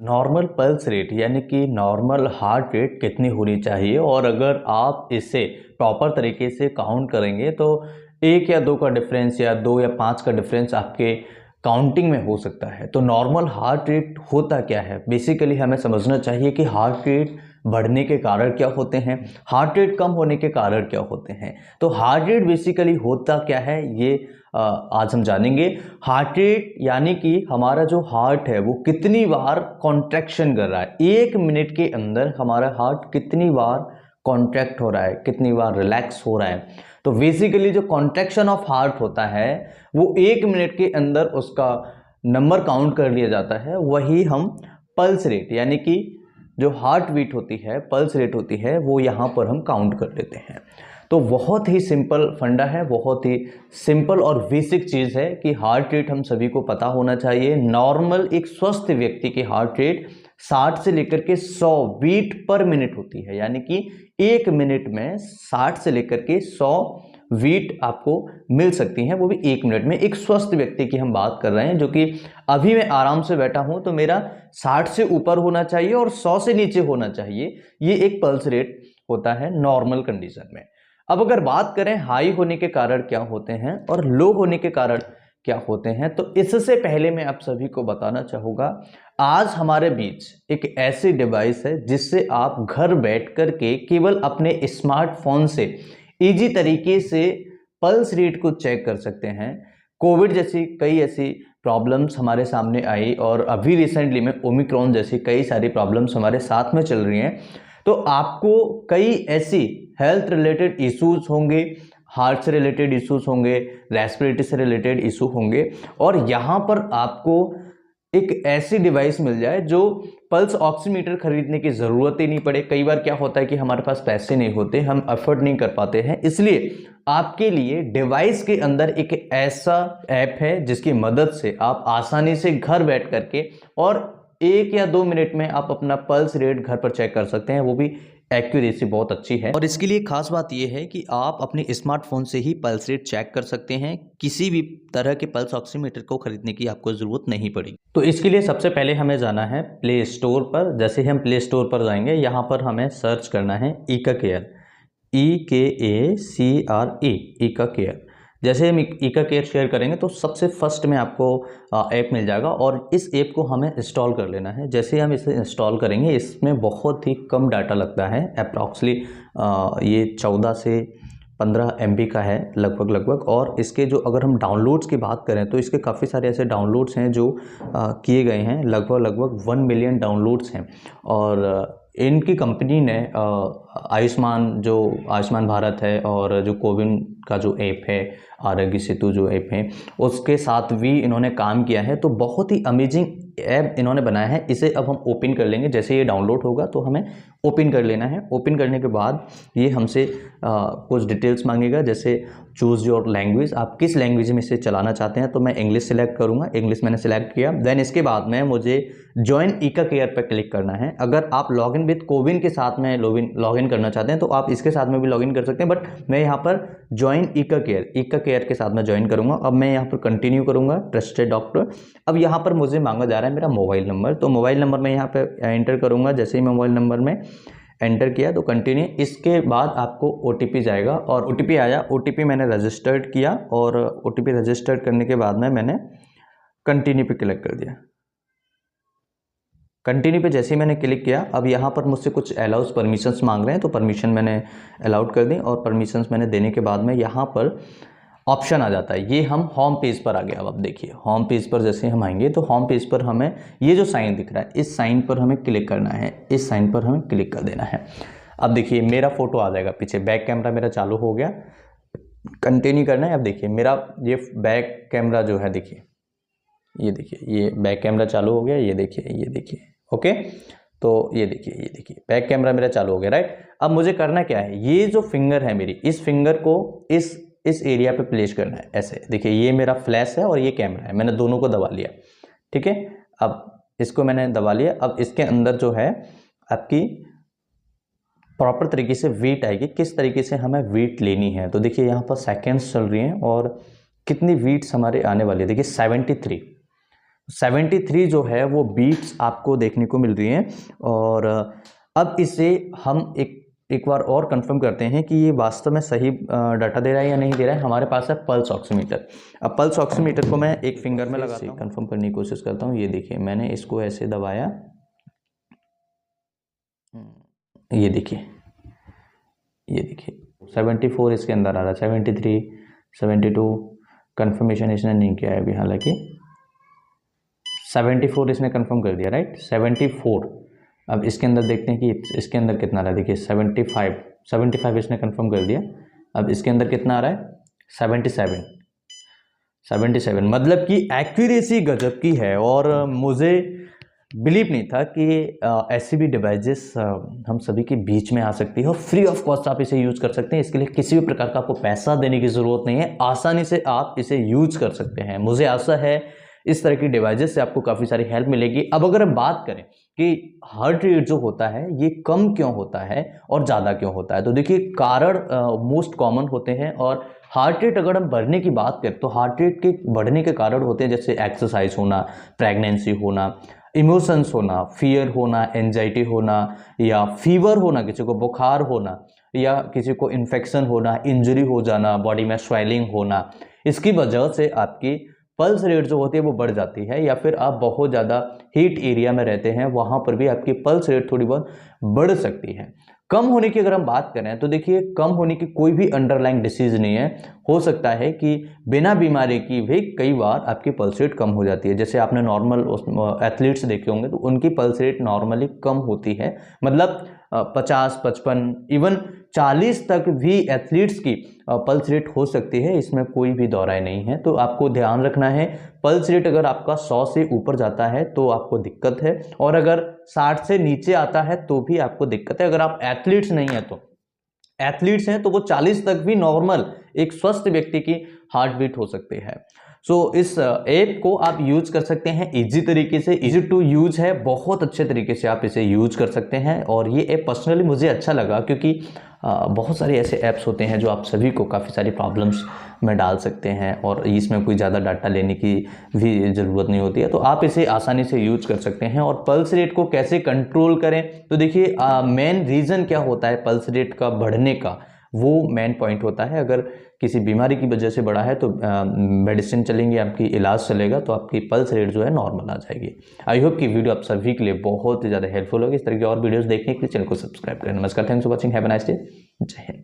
Normal pulse rate यानी कि normal heart rate कितनी होनी चाहिए, और अगर आप इसे प्रॉपर तरीके से काउंट करेंगे तो 1 या 2 का डिफरेंस या 2 या 5 का डिफरेंस आपके काउंटिंग में हो सकता है। तो नॉर्मल हार्ट रेट होता क्या है, बेसिकली हमें समझना चाहिए कि हार्ट रेट बढ़ने के कारण क्या होते हैं, हार्ट रेट कम होने के कारण क्या होते हैं। तो हार्ट रेट बेसिकली होता क्या है ये आज हम जानेंगे। हार्ट रेट यानी कि हमारा जो हार्ट है वो कितनी बार कॉन्ट्रैक्शन कर रहा है, 1 मिनट के अंदर हमारा हार्ट कितनी बार कॉन्ट्रैक्ट हो रहा है, कितनी बार रिलैक्स हो रहा है। तो बेसिकली जो कॉन्ट्रैक्शन ऑफ हार्ट होता है वो 1 मिनट के अंदर उसका नंबर काउंट कर लिया जाता है, वही हम पल्स रेट यानी कि जो हार्ट बीट होती है, पल्स रेट होती है, वो यहाँ पर हम काउंट कर लेते हैं। तो बहुत ही सिंपल फंडा है, बहुत ही सिंपल और बेसिक चीज़ है कि हार्ट रेट हम सभी को पता होना चाहिए। नॉर्मल एक स्वस्थ व्यक्ति की हार्ट रेट 60 से लेकर के 100 बीट पर मिनट होती है, यानी कि 1 मिनट में 60 से लेकर के 100 बीट आपको मिल सकती हैं, वो भी 1 मिनट में। एक स्वस्थ व्यक्ति की हम बात कर रहे हैं, जो कि अभी मैं आराम से बैठा हूं तो मेरा 60 से ऊपर होना चाहिए और 100 से नीचे होना चाहिए। ये एक पल्स रेट होता है नॉर्मल कंडीशन में। अब अगर बात करें हाई होने के कारण क्या होते हैं और लो होने के कारण क्या होते हैं, तो इससे पहले मैं आप सभी को बताना चाहूँगा, आज हमारे बीच एक ऐसी डिवाइस है जिससे आप घर बैठ कर के केवल अपने स्मार्टफोन से इजी तरीके से पल्स रेट को चेक कर सकते हैं। कोविड जैसी कई ऐसी प्रॉब्लम्स हमारे सामने आई और अभी रिसेंटली में ओमिक्रॉन जैसी कई सारी प्रॉब्लम्स हमारे साथ में चल रही हैं। तो आपको कई ऐसी हेल्थ रिलेटेड इश्यूज होंगे, हार्ट से रिलेटेड इश्यूज होंगे, रेस्पिरेटरी से रिलेटेड इशू होंगे, और यहाँ पर आपको एक ऐसी डिवाइस मिल जाए जो पल्स ऑक्सीमीटर खरीदने की ज़रूरत ही नहीं पड़े। कई बार क्या होता है कि हमारे पास पैसे नहीं होते, हम अफोर्ड नहीं कर पाते हैं, इसलिए आपके लिए डिवाइस के अंदर एक ऐसा ऐप है जिसकी मदद से आप आसानी से घर बैठ करके और 1 या 2 मिनट में आप अपना पल्स रेट घर पर चेक कर सकते हैं, वो भी एक्यूरेसी बहुत अच्छी है। और इसके लिए खास बात यह है कि आप अपने स्मार्टफोन से ही पल्स रेट चेक कर सकते हैं, किसी भी तरह के पल्स ऑक्सीमीटर को खरीदने की आपको ज़रूरत नहीं पड़ेगी। तो इसके लिए सबसे पहले हमें जाना है प्ले स्टोर पर। जैसे ही हम प्ले स्टोर पर जाएंगे, यहाँ पर हमें सर्च करना है ईका केयर, EKACRE, ईका केयर। जैसे हम ईका केयर शेयर करेंगे तो सबसे फर्स्ट में आपको ऐप मिल जाएगा और इस ऐप को हमें इंस्टॉल कर लेना है। जैसे हम इसे इंस्टॉल करेंगे, इसमें बहुत ही कम डाटा लगता है, अप्रॉक्सली ये 14 से 15 MB का है लगभग। और इसके जो अगर हम डाउनलोड्स की बात करें तो इसके काफ़ी सारे ऐसे डाउनलोड्स हैं जो किए गए हैं, लगभग 1 मिलियन डाउनलोड्स हैं। और इनकी कंपनी ने आयुष्मान भारत है और जो कोविन का जो ऐप है, आरोग्य सेतु जो ऐप है, उसके साथ भी इन्होंने काम किया है। तो बहुत ही अमेजिंग ऐप इन्होंने बनाया है। इसे अब हम ओपन कर लेंगे। जैसे ये डाउनलोड होगा तो हमें ओपन कर लेना है। ओपन करने के बाद ये हमसे कुछ डिटेल्स मांगेगा, जैसे चूज़ योर लैंग्वेज, आप किस लैंग्वेज में इसे चलाना चाहते हैं। तो मैं इंग्लिश सेलेक्ट करूँगा, इंग्लिश मैंने सेलेक्ट किया। देन इसके बाद में मुझे ज्वाइन ईका केयर पर क्लिक करना है। अगर आप लॉगिन विद कोविन के साथ में लॉगिन करना चाहते हैं तो आप इसके साथ में भी लॉगिन कर सकते हैं, बट मैं यहाँ पर ज्वाइन ईका केयर के साथ में ज्वाइन करूँगा। अब मैं यहाँ पर कंटिन्यू करूँगा, ट्रस्टेड डॉक्टर। अब यहाँ पर मुझे मांगा जा रहा है मेरा मोबाइल नंबर, तो मोबाइल नंबर मैं यहाँ पे एंटर करूँगा। जैसे ही मैं मोबाइल नंबर में एंटर किया तो कंटिन्यू। इसके बाद आपको OTP जाएगा और OTP आया, OTP मैंने रजिस्टर्ड किया और OTP रजिस्टर्ड करने के बाद में मैंने कंटिन्यू पे क्लिक कर दिया। कंटिन्यू पे जैसे ही मैंने क्लिक किया, अब यहाँ पर मुझसे कुछ अलाउस परमिशंस मांग रहे हैं, तो परमिशन मैंने अलाउड कर दी और परमिशंस मैंने देने के बाद में यहाँ पर ऑप्शन आ जाता है। ये हम होम पेज पर आ गए। अब आप देखिए होम पेज पर जैसे हम आएंगे तो होम पेज पर हमें ये जो साइन दिख रहा है, इस साइन पर हमें क्लिक करना है, इस साइन पर हमें क्लिक कर देना है। अब देखिए मेरा फोटो आ जाएगा पीछे, बैक कैमरा मेरा चालू हो गया। कंटिन्यू करना है। अब देखिए मेरा ये बैक कैमरा जो है, देखिए ये देखिए ये बैक कैमरा चालू हो गया, ये देखिए ओके। तो ये देखिए बैक कैमरा मेरा चालू हो गया, राइट। अब मुझे करना क्या है, ये जो फिंगर है मेरी, इस फिंगर को इस एरिया पे प्लेस करना है। ऐसे देखिए ये मेरा फ्लैश है और ये कैमरा है, मैंने दोनों को दबा लिया, ठीक है। अब इसको मैंने दबा लिया। अब इसके अंदर जो है आपकी प्रॉपर तरीके से वेट आएगी, किस तरीके से हमें वेट लेनी है। तो देखिए यहाँ पर सेकेंड्स चल रही हैं और कितनी वीट्स हमारे आने वाली है, देखिए 73। 73 जो है वो बीट्स आपको देखने को मिल रही हैं। और अब इसे हम एक बार और कंफर्म करते हैं कि ये वास्तव में सही डाटा दे रहा है या नहीं दे रहा है। हमारे पास है पल्स ऑक्सीमीटर। अब पल्स ऑक्सीमीटर को मैं एक फिंगर में लगाता हूँ, कंफर्म करने की कोशिश करता हूँ। ये देखिए, मैंने इसको ऐसे दबाया, ये देखिए 74 इसके अंदर आ रहा है, 73, 72 कंफर्मेशन इसने नहीं किया है अभी, हालांकि 74 इसने कंफर्म कर दिया, राइट, 74। अब इसके अंदर देखते हैं कि इसके अंदर कितना आ रहा है। देखिए 75 इसने कंफर्म कर दिया। अब इसके अंदर कितना आ रहा है, 77। मतलब कि एक्यूरेसी गजब की है। और मुझे बिलीव नहीं था कि ऐसी भी डिवाइसेस हम सभी के बीच में आ सकती है और फ्री ऑफ कॉस्ट आप इसे यूज कर सकते हैं। इसके लिए किसी भी प्रकार का आपको पैसा देने की ज़रूरत नहीं है, आसानी से आप इसे यूज कर सकते हैं। मुझे आशा है इस तरह की डिवाइसेस से आपको काफ़ी सारी हेल्प मिलेगी। अब अगर हम बात करें कि हार्ट रेट जो होता है ये कम क्यों होता है और ज़्यादा क्यों होता है, तो देखिए कारण मोस्ट कॉमन होते हैं। और हार्ट रेट अगर हम बढ़ने की बात करें तो हार्ट रेट के बढ़ने के कारण होते हैं जैसे एक्सरसाइज होना, प्रेगनेंसी होना, इमोशंस होना, फियर होना, एंजाइटी होना, या फीवर होना, किसी को बुखार होना, या किसी को इन्फेक्शन होना, इंजरी हो जाना, बॉडी में स्वेलिंग होना। इसकी वजह से आपकी पल्स रेट जो होती है वो बढ़ जाती है। या फिर आप बहुत ज़्यादा हीट एरिया में रहते हैं, वहाँ पर भी आपकी पल्स रेट थोड़ी बहुत बढ़ सकती है। कम होने की अगर हम बात करें तो देखिए, कम होने की कोई भी अंडरलाइंग डिसीज नहीं है। हो सकता है कि बिना बीमारी की भी कई बार आपकी पल्स रेट कम हो जाती है। जैसे आपने नॉर्मल एथलीट्स देखे होंगे तो उनकी पल्स रेट नॉर्मली कम होती है, मतलब 50, 55, इवन 40 तक भी एथलीट्स की पल्स रेट हो सकती है। इसमें कोई भी दौराय नहीं है। तो आपको ध्यान रखना है, पल्स रेट अगर आपका 100 से ऊपर जाता है तो आपको दिक्कत है, और अगर 60 से नीचे आता है तो भी आपको दिक्कत है। अगर आप एथलीट्स नहीं है तो एथलीट्स हैं तो वो 40 तक भी नॉर्मल एक स्वस्थ व्यक्ति की हार्ट बीट हो सकती है। सो इस ऐप को आप यूज कर सकते हैं इजी तरीके से, इजी टू यूज है, बहुत अच्छे तरीके से आप इसे यूज कर सकते हैं। और ये ऐप पर्सनली मुझे अच्छा लगा क्योंकि बहुत सारे ऐसे ऐप्स होते हैं जो आप सभी को काफ़ी सारी प्रॉब्लम्स में डाल सकते हैं और इसमें कोई ज़्यादा डाटा लेने की भी ज़रूरत नहीं होती है। तो आप इसे आसानी से यूज कर सकते हैं। और पल्स रेट को कैसे कंट्रोल करें, तो देखिए मेन रीज़न क्या होता है पल्स रेट का बढ़ने का, वो मेन पॉइंट होता है। अगर किसी बीमारी की वजह से बढ़ा है तो मेडिसिन चलेंगी, आपकी इलाज चलेगा, तो आपकी पल्स रेट जो है नॉर्मल आ जाएगी। आई होप कि वीडियो आप सभी के लिए बहुत ही ज़्यादा हेल्पफुल होगी। इस तरह की और वीडियोस देखने के लिए चैनल को सब्सक्राइब करें। नमस्कार, thanks for watching, have a nice day, जय हिंद।